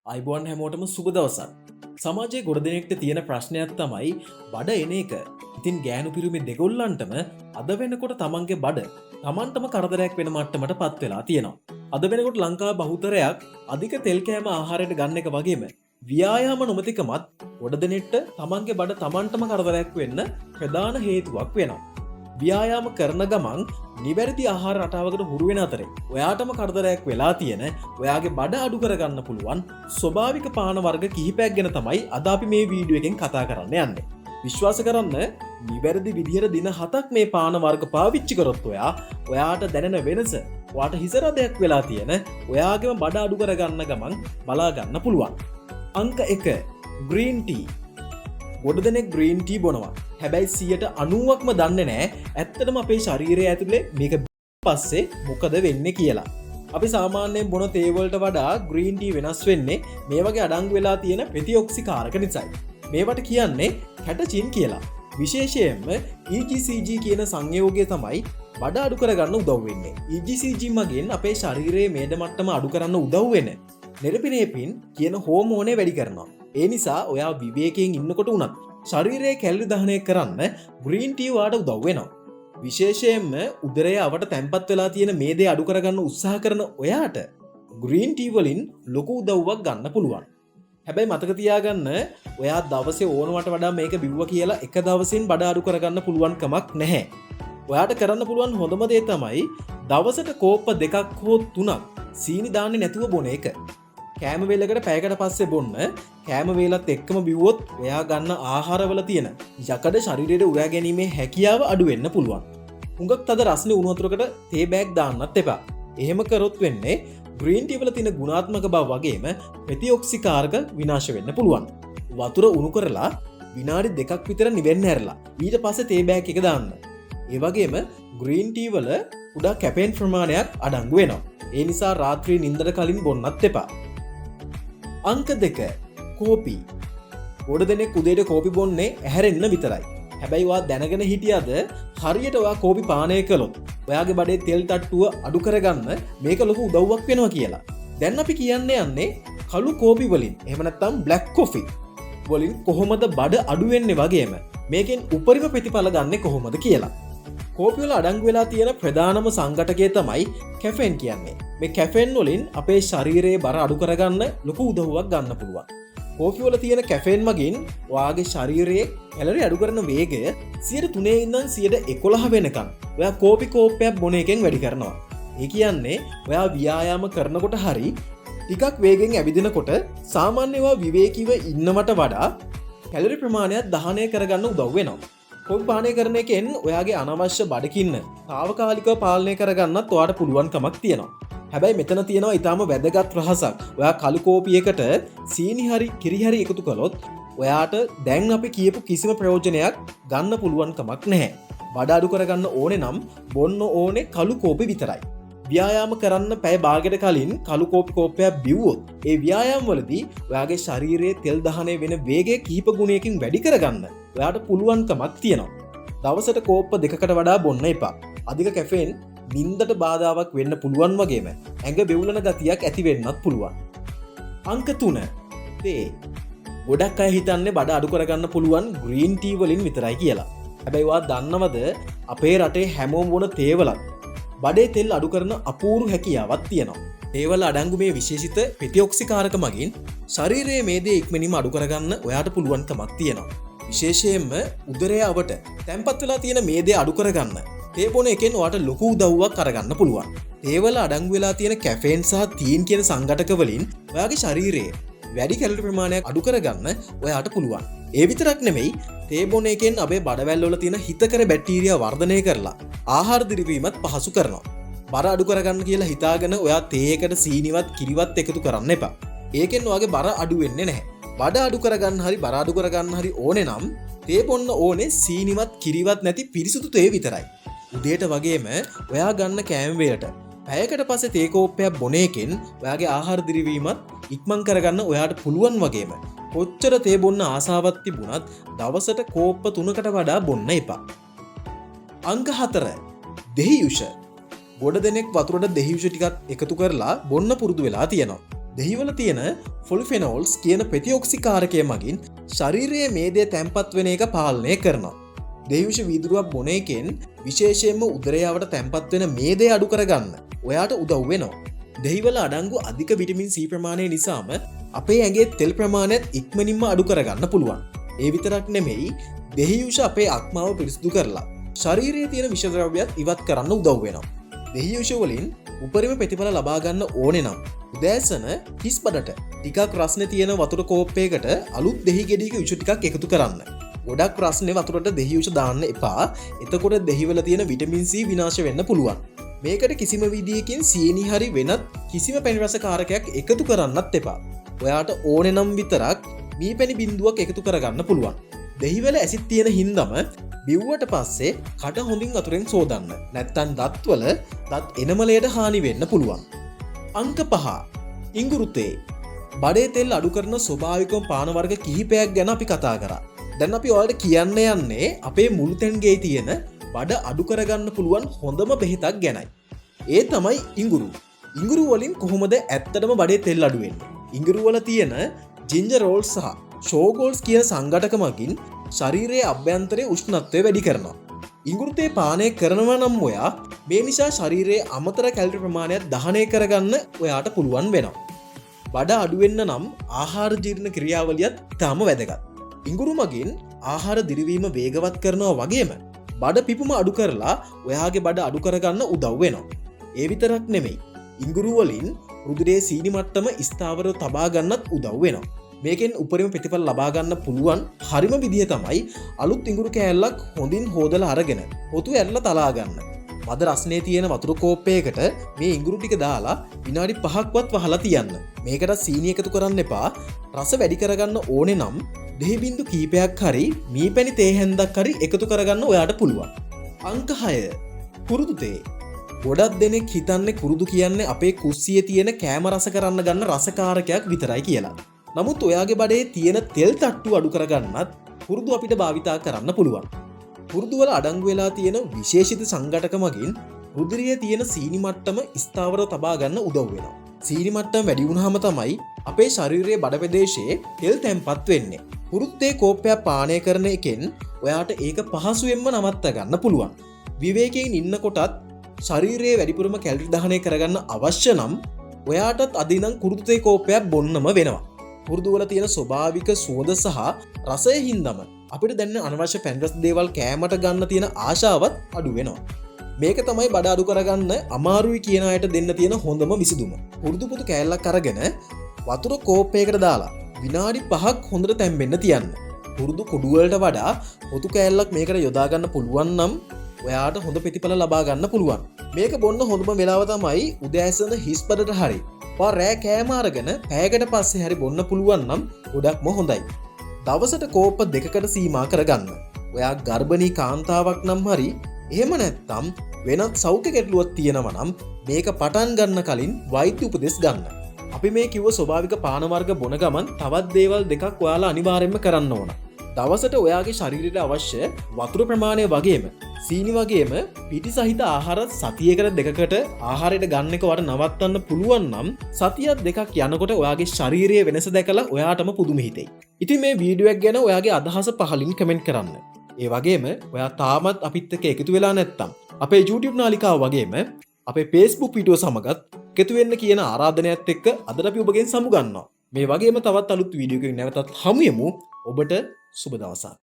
අයිබෝන් හැමෝටම සුබ දවසක්. සමාජයේ ගොඩ දෙනෙක්ට තියෙන ප්‍රශ්නයක් තමයි බඩ එන එක. ඉතින් ගෑනු පිරිමි දෙගොල්ලන්ටම අද වෙනකොට තමන්ගේ බඩ තමන්ටම කරදරයක් වෙන මට්ටමට පත් වෙලා තියෙනවා. අද වෙනකොට ලංකාවේ බහුතරයක් අධික තෙල් කෑම ආහාරයට ගන්න එක වගේම ව්‍යායාම නොමැතිකමත් ගොඩ දෙනෙක්ට තමන්ගේ බඩ තමන්ටම කරදරයක් වෙන්න ප්‍රධාන හේතුවක් වෙනවා. ව්‍යායාම කරන ගමන් නිවැරදි ආහාර රටාවකට හුරු වෙන අතරේ ඔයාටම කරදරයක් වෙලා තියෙන ඔයාගේ බඩ අඩු කරගන්න පුළුවන් ස්වභාවික පාන වර්ග කිහිපයක් ගැන තමයි අද අපි මේ වීඩියෝ එකෙන් කතා කරන්න යන්නේ. විශ්වාස කරන්න නිවැරදි විදිහට දින 7ක් මේ පාන වර්ග පාවිච්චි කරොත් ඔයාට දැනෙන වෙනස ඔයාට හිසරදයක් වෙලා තියෙන ඔයාගේම බඩ අඩු කරගන්න ගමන් බලා ගන්න පුළුවන්. අංක 1 ග්‍රීන් ටී. ගොඩ දෙනෙක් ග්‍රීන් ටී බොනවා. හැබැයි 90%ක්ම දන්නේ නැහැ ඇත්තටම අපේ ශරීරය ඇතුලේ මේක පස්සේ මොකද වෙන්නේ කියලා. අපි සාමාන්‍යයෙන් බොන තේ වලට වඩා ග්‍රීන් ටී වෙනස් වෙන්නේ මේ වගේ අඩංගු වෙලා තියෙන ප්‍රතිඔක්සිකාරක නිසායි. මේවට කියන්නේ කැටචින් කියලා. විශේෂයෙන්ම EGCG කියන සංයෝගය තමයි බඩ අඩු කරගන්න උදව් වෙන්නේ. EGCG මගින් අපේ ශරීරයේ මේද මට්ටම අඩු කරන්න උදව් වෙන නෙරපිනේපින් කියන හෝමෝනේ වැඩි කරනවා. ඒ නිසා ඔයා විවේකයෙන් ඉන්නකොට උනත් ශරීරයේ කැලරි දහනය කරන්න ග්‍රීන් ටී වාට උදව් වෙනවා. විශේෂයෙන්ම උදරය අවට තැම්පත් වෙලා තියෙන මේ දේ අඩු කරගන්න උත්සාහ කරන ඔයාට ග්‍රීන් ටී වලින් ලොකු උදව්වක් ගන්න පුළුවන්. හැබැයි මතක තියාගන්න ඔයා දවසේ ඕනවට වඩා මේක බිව්වා කියලා එක දවසින් බඩ අඩු කරගන්න පුළුවන් කමක් නැහැ. ඔයාට කරන්න පුළුවන් හොඳම දේ තමයි දවසට කෝප්ප 2ක් හෝ 3ක් සීනි දාන්නේ නැතුව බොන එක. කෑම වේලකට පැයකට පස්සේ බොන්න කෑම වේලත් එක්කම බිව්වොත් ඔයා ගන්න ආහාරවල තියෙන යකඩ ශරීරයට උරා ගැනීමේ හැකියාව අඩු වෙන්න පුළුවන්. හුඟක් තද රස්නේ උණු වතුරකට තේ බෑග් දාන්නත් එපා. එහෙම කරොත් වෙන්නේ ග්‍රීන් ටී වල තියෙන ගුණාත්මක බව වගේම ප්‍රතිඔක්සිකාරක විනාශ වෙන්න පුළුවන්. වතුර උණු කරලා විනාඩි 2ක් විතර නිවෙන්න ඇරලා ඊට පස්සේ තේ බෑග් එක දාන්න. ඒ වගේම ග්‍රීන් ටී වල කුඩා කැපෙන් ප්‍රමාණයක් අඩංගු වෙනවා. ඒ නිසා රාත්‍රී නිින්දට කලින් බොන්නත් එපා. අංක 2 කෝපි. ගොඩ දෙනෙක් උදේට කෝපි බොන්නේ ඇහැරෙන්න විතරයි. හැබැයි ඔයා දැනගෙන හිටියද හරියට ඔයා කෝපි පානය කළොත් ඔයාගේ බඩේ තෙල් තට්ටුව අඩු කරගන්න මේක ලොකු උදව්වක් වෙනවා කියලා. දැන් අපි කියන්නේ කළු කෝපි වලින් එහෙම නැත්නම් බ්ලැක් කොෆි වලින් කොහොමද බඩ අඩු වෙන්නේ වගේම මේකෙන් උපරිම ප්‍රතිඵල ගන්නෙ කොහොමද කියලා. කෝපි වල අඩංගු වෙලා තියෙන ප්‍රධානම සංඝටකය තමයි කැෆෙන් කියන්නේ. මේ කැෆෙන් වලින් අපේ ශරීරයේ බර අඩු කරගන්න ලොකු උදව්වක් ගන්න පුළුවන්. කෝපි වල තියෙන කැෆෙන් මගින් ඔයාගේ ශරීරයේ කැලරි අඩු කරන වේගය 3 ඉඳන් 11 වෙනකන් ඔයා කෝපි කෝප්පයක් බොන එකෙන් වැඩි කරනවා. ඒ කියන්නේ ඔයා ව්‍යායාම කරනකොට හරි ටිකක් වේගෙන් ඇවිදිනකොට සාමාන්‍යව විවේකීව ඉන්නවට වඩා කැලරි ප්‍රමාණයක් දහනය කරගන්න උදව් වෙනවා. කෝපි පානය කරන එකෙන් ඔයාගේ අනවශ්‍ය බඩකින්න తాවකාලිකව පාලනය කරගන්නත් ඔයාට පුළුවන්කමක් තියෙනවා. හැබැයි මෙතන තියෙනවා ඊටාම වැදගත් රහසක්. ඔයා කළු කෝපියකට සීනි හරි කිරි හරි එකතු කළොත් ඔයාට දැන් අපි කියපු කිසිම ප්‍රයෝජනයක් ගන්න පුළුවන් කමක් නැහැ. බඩ අඩු කරගන්න ඕනේ නම් බොන්න ඕනේ කළු කෝපි විතරයි. ව්‍යායාම කරන්න පැය භාගයට කලින් කළු කෝපි කෝප්පයක් බිව්වොත් ඒ ව්‍යායාම වලදී ඔයාගේ ශරීරයේ තෙල් දහනය වෙන වේගය කිහිප ගුණයකින් වැඩි කරගන්න ඔයාට පුළුවන්කමක් තියෙනවා. දවසට කෝප්ප 2කට වඩා බොන්න එපා. අධික කැෆේන් නින්දට බාධාවක් වෙන්න පුළුවන් වගේම ඇඟ බෙවුලන ගතියක් ඇති වෙන්නත් පුළුවන්. අංක 3 තේ. ගොඩක් අය හිතන්නේ බඩ අඩු කරගන්න පුළුවන් ග්‍රීන් ටී වලින් විතරයි කියලා. හැබැයි ඔයා දන්නවද අපේ රටේ හැමෝම බොන තේ වලත් බඩේ තෙල් අඩු කරන අපූර්ව හැකියාවක් තියෙනවා. තේ වල අඩංගු මේ විශේෂිත ප්‍රතිඔක්සිකාරක මගින් ශරීරයේ මේදේ ඉක්මනින්ම අඩු කරගන්න ඔයාට පුළුවන්කමක් තියෙනවා. විශේෂයෙන්ම උදරය අවට තැම්පත් වෙලා තියෙන මේදේ අඩු කරගන්න තේ බොන එකෙන් ඔයාට ලොකු උදව්වක් කරගන්න පුළුවන්. තේ වල අඩංගු වෙලා තියෙන කැෆේන් සහ තීන් කියන සංඝටක වලින් ඔයාගේ ශරීරයේ වැඩි කැලරි ප්‍රමාණයක් අඩු කරගන්න ඔයාට පුළුවන්. ඒ විතරක් නෙමෙයි තේ බොන එකෙන් අපේ බඩවැල් වල තියෙන හිතකර බැක්ටීරියා වර්ධනය කරලා ආහාර දිරිවීමත් පහසු කරනවා. බර අඩු කරගන්න කියලා හිතාගෙන ඔයා තේ එකට සීනිවත් කිරිවත් එකතු කරන්න එපා. ඒකෙන් ඔයාගේ බර අඩු වෙන්නේ නැහැ. බඩ අඩු කරගන්න හරි බර අඩු කරගන්න හරි ඕනේ නම් තේ බොන්න ඕනේ සීනිවත් කිරිවත් නැති පිරිසුදු තේ විතරයි. උදේට වගේම ඔයා ගන්න කෑම වේලට පැයකට පස්සේ තේ කෝප්පයක් බොන එකෙන් ඔයාගේ ආහාර දිරිවීමත් ඉක්මන් කරගන්න ඔයාට පුළුවන් වගේම කොච්චර තේ බොන්න ආසාවක් තිබුණත් දවසට කෝප්ප 3කට වඩා බොන්න එපා. අංක 4 දෙහි යුෂ. ගොඩ දෙනෙක් වතුරට දෙහි යුෂ ටිකක් එකතු කරලා බොන්න පුරුදු වෙලා තියෙනවා. දෙහිවල තියෙන ෆොලිෆෙනෝල්ස් කියන ප්‍රතිඔක්සිකාරකය මගින් ශරීරයේ මේදේ තැන්පත් වෙන එක පාලනය කරනවා. දෙහිවිෂ වීදුරුවක් බොන එකෙන් විශේෂයෙන්ම උදරයාවට තැන්පත් වෙන මේදේ අඩු කරගන්න ඔයාට උදව් වෙනවා. දෙහිවල අඩංගු අධික විටමින් C ප්‍රමාණය නිසාම අපේ ඇගේ තෙල් ප්‍රමාණයත් ඉක්මනින්ම අඩු කරගන්න පුළුවන්. ඒ විතරක් නෙමෙයි දෙහිවිෂ අපේ අක්මාව පිරිසිදු කරලා ශරීරයේ තියෙන විෂද්‍රව්‍යත් ඉවත් කරන්න උදව් වෙනවා. දෙහිවිෂ වලින් උපරිම ප්‍රතිඵල ලබා ගන්න ඕනේ නම් උදෑසන හිස් බඩට ටිකක් රස්නේ තියෙන වතුර කෝප්පයකට අලුත් දෙහි ගෙඩියක විෂ ටිකක් එකතු කරන්න. ගොඩක් රස්නේ වතුරට දෙහි විෂ දාන්න එපා. එතකොට දෙහිවල තියෙන විටමින් C විනාශ වෙන්න පුළුවන්. මේකට කිසිම විදියකින් සීනි හරි වෙනත් කිසිම පැණි රස කාරකයක් එකතු කරන්නත් එපා. ඔයාට ඕනේ නම් විතරක් මීපැණි බින්දුවක් එකතු කරගන්න පුළුවන්. දෙහිවල ඇසිඩ් තියෙන හින්දම බිව්වට පස්සේ කට හොඳින් වතුරෙන් සෝදන්න. නැත්තම් දත්වල දත් එනමලයට හානි වෙන්න පුළුවන්. අංක 5. ඉඟුරු තේ. බඩේ තෙල් අඩු කරන ස්වභාවිකව පාන වර්ග කිහිපයක් ගැන අපි කතා කරා. දැන් අපි ඔයාලට කියන්න යන්නේ අපේ මුළු තැන්ගේ තියෙන බඩ අඩු කරගන්න පුළුවන් හොඳම බෙහෙතක් ගැනයි. ඒ තමයි ඉඟුරු. ඉඟුරු වලින් කොහොමද ඇත්තටම බඩේ තෙල් අඩු වෙන්නේ? ඉඟුරු වල තියෙන ජින්ජරෝල් සහ ෂෝගෝල්ස් කියන සංඝටක මගින් ශරීරයේ අභ්‍යන්තරයේ උෂ්ණත්වය වැඩි කරනවා. ඉඟුරු තේ පානය කරනවා නම් ඔයා මේ නිසා ශරීරයේ අමතර කැලරි ප්‍රමාණයක් දහනය කරගන්න ඔයාට පුළුවන් වෙනවා. බඩ අඩු වෙන්න නම් ආහාර ජීර්ණ ක්‍රියාවලියත් ඉතාම වැදගත්. ඉඟුරු මගින් ආහාර දිරිවීම වේගවත් කරනවා වගේම බඩ පිපුම අඩු කරලා ඔයාගේ බඩ අඩු කරගන්න උදව් වෙනවා. ඒ විතරක් නෙමෙයි. ඉඟුරු වලින් රුධිරයේ සීනි මට්ටම ස්ථාවරව තබා ගන්නත් උදව් වෙනවා. මේකෙන් උපරිම ප්‍රතිඵල ලබා ගන්න පුළුවන් හරිම විදිය තමයි අලුත් ඉඟුරු කෑල්ලක් හොඳින් හොදලා අරගෙන පොතු ඇරලා තලා ගන්න. මද රස්නේ තියෙන වතුර කෝප්පයකට මේ ඉඟුරු ටික දාලා විනාඩි 5ක්වත් වහලා තියන්න. මේකට සීනි එකතු කරන්න එපා. රස වැඩි කරගන්න ඕනේ නම් දෙහි බින්දු කීපයක් හරි මීපැණි තේ හැන්දක් හරි එකතු කරගන්න ඔයාට පුළුවන්. අංක 6. කුරුදු තේ. ගොඩක් දෙනෙක් හිතන්නේ කුරුදු කියන්නේ අපේ කුස්සියේ තියෙන කෑම රස කරන්න ගන්න රසකාරකයක් විතරයි කියලා. නමුත් ඔයාගේ බඩේ තියෙන තෙල් තට්ටු අඩු කරගන්නත් කුරුදු අපිට භාවිතා කරන්න පුළුවන්. කුරුදු වල අඩංගු වෙලා තියෙන විශේෂිත සංඝටක මගින් රුධිරයේ තියෙන සීනි මට්ටම ස්ථාවරව තබා ගන්න උදව් වෙනවා. සීනි මට්ටම වැඩි වුණාම තමයි අපේ ශරීරයේ බඩ ප්‍රදේශයේ තෙල් තැම්පත් වෙන්නේ. කුරුදු තේ කෝප්පයක් පානය කරන එකෙන් ඔයාට ඒක පහසුවෙන්ම නවත්ත ගන්න පුළුවන්. විවේකයෙන් ඉන්නකොටත් ශරීරයේ වැඩිපුරම කැලරි දහනය කරගන්න අවශ්‍ය නම් ඔයාටත් අදිනම් කුරුදු තේ කෝප්පයක් බොන්නම වෙනවා. කුරුදු වල තියෙන ස්වභාවික සුවඳ සහ රසය හින්දම අපිට දැන් අනවශ්‍ය පැණි රස දේවල් කෑමට ගන්න තියෙන ආශාවත් අඩු වෙනවා. මේක තමයි බඩ අඩු කරගන්න අමාරුයි කියන අයට දෙන්න තියෙන හොඳම විසඳුම. කුරුදු පොතු කෑල්ලක් අරගෙන වතුර කෝප්පයකට දාලා විනාඩි 5ක් හොඳට තැම්බෙන්න තියන්න. කුරුදු කුඩු වලට වඩා පොතු කෑල්ලක් මේකට යොදා ගන්න පුළුවන් නම් ඔයාට හොඳ ප්‍රතිඵල ලබා ගන්න පුළුවන්. මේක බොන්න හොඳම වෙලාව තමයි උදෑසන හිස් බඩට හරි. රෑ කෑම අරගෙන පැයකට පස්සේ හරි බොන්න පුළුවන් නම් ගොඩක්ම හොඳයි. දවසට කෝප්ප 2කට සීමා කරගන්න. ඔයා ගර්භණී කාන්තාවක් නම් හරි එහෙම නැත්නම් වෙනත් සෞඛ්‍ය ගැටලුවක් තියෙනවා නම් මේක පටන් ගන්න කලින් වෛද්‍ය උපදෙස් ගන්න. අපි මේ කිව්ව ස්වභාවික පාන වර්ග බොන ගමන් තවත් දේවල් දෙකක් ඔයාලා අනිවාර්යයෙන්ම කරන්න ඕන. දවසට ඔයාගේ ශරීරයට අවශ්‍ය වතුර ප්‍රමාණය වගේම සීනි වගේම පිටි සහිත ආහාර සතියකට දෙකකට ආහාරයට ගන්න එක වට නවත්තන්න පුළුවන් නම් සතියක් දෙකක් යනකොට ඔයාගේ ශරීරයේ වෙනස දැකලා ඔයාටම පුදුම හිතෙයි. ඉතින් මේ වීඩියෝ එක ගැන ඔයාගේ අදහස පහලින් කමෙන්ට් කරන්න. ඒ වගේම ඔයා තාමත් අපිත් එක්ක එකතු වෙලා නැත්නම් අපේ YouTube නාලිකාව වගේම අපේ Facebook වීඩියෝ සමගත් එකතු වෙන්න කියන ආරාධනයත් එක්ක අදට අපි ඔබගෙන් සමුගන්නවා. මේ වගේම තවත් අලුත් වීඩියෝ එකකින් නැවතත් හමු යමු. ඔබට සුබ දවසක්.